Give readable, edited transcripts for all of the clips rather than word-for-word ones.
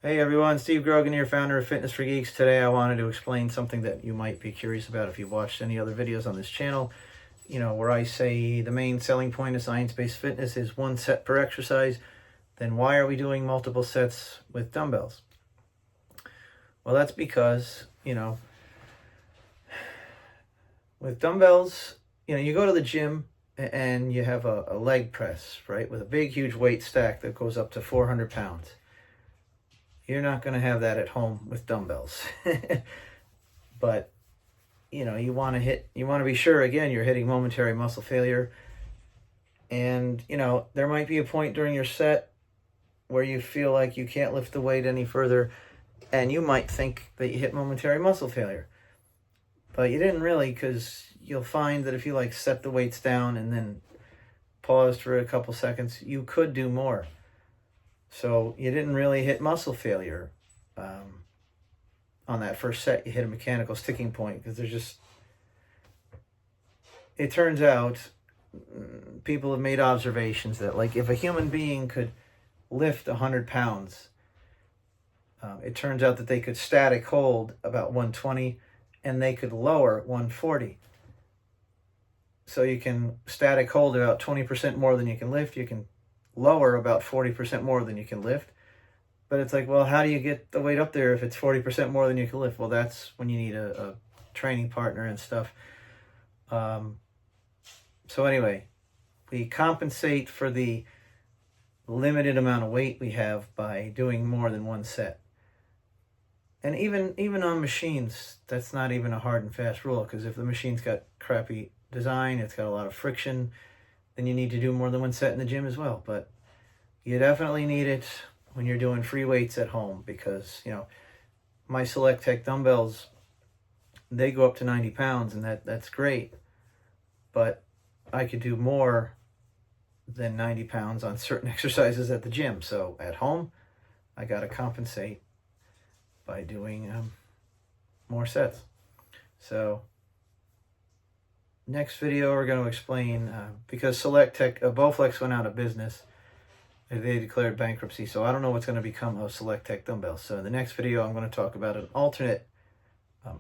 Hey everyone, Steve Grogan here, founder of Fitness for Geeks. Today I wanted to explain something that you might be curious about if you've watched any other videos on this channel. Where I say the main selling point of science-based fitness is one set per exercise. Then why are we doing multiple sets with dumbbells? Well, that's because, with dumbbells, you go to the gym and you have a leg press, right? With a big, huge weight stack that goes up to 400 pounds. You're not going to have that at home with dumbbells. But, you want to be sure, again, you're hitting momentary muscle failure. And, there might be a point during your set where you feel like you can't lift the weight any further, and you might think that you hit momentary muscle failure. But you didn't really, because you'll find that if you set the weights down and then pause for a couple seconds, you could do more. So you didn't really hit muscle failure on that first set. You hit a mechanical sticking point because it turns out people have made observations that if a human being could lift 100 pounds, it turns out that they could static hold about 120 and they could lower 140. So you can static hold about 20% more than you can lift. You can lower about 40% more than you can lift. But it's well, how do you get the weight up there if it's 40% more than you can lift? Well, that's when you need a training partner and stuff. So anyway, we compensate for the limited amount of weight we have by doing more than one set. And even on machines, that's not even a hard and fast rule, because if the machine's got crappy design, it's got a lot of friction, then you need to do more than one set in the gym as well. But you definitely need it when you're doing free weights at home, because, my Select Tech dumbbells, they go up to 90 pounds, and that's great. But I could do more than 90 pounds on certain exercises at the gym. So at home, I got to compensate by doing more sets. So next video, we're going to explain, because Select Tech, Bowflex went out of business. They declared bankruptcy, so I don't know what's going to become of Select Tech dumbbells. So in the next video, I'm going to talk about an alternate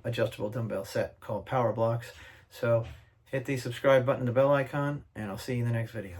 adjustable dumbbell set called Power Blocks. So hit the subscribe button and the bell icon, and I'll see you in the next video.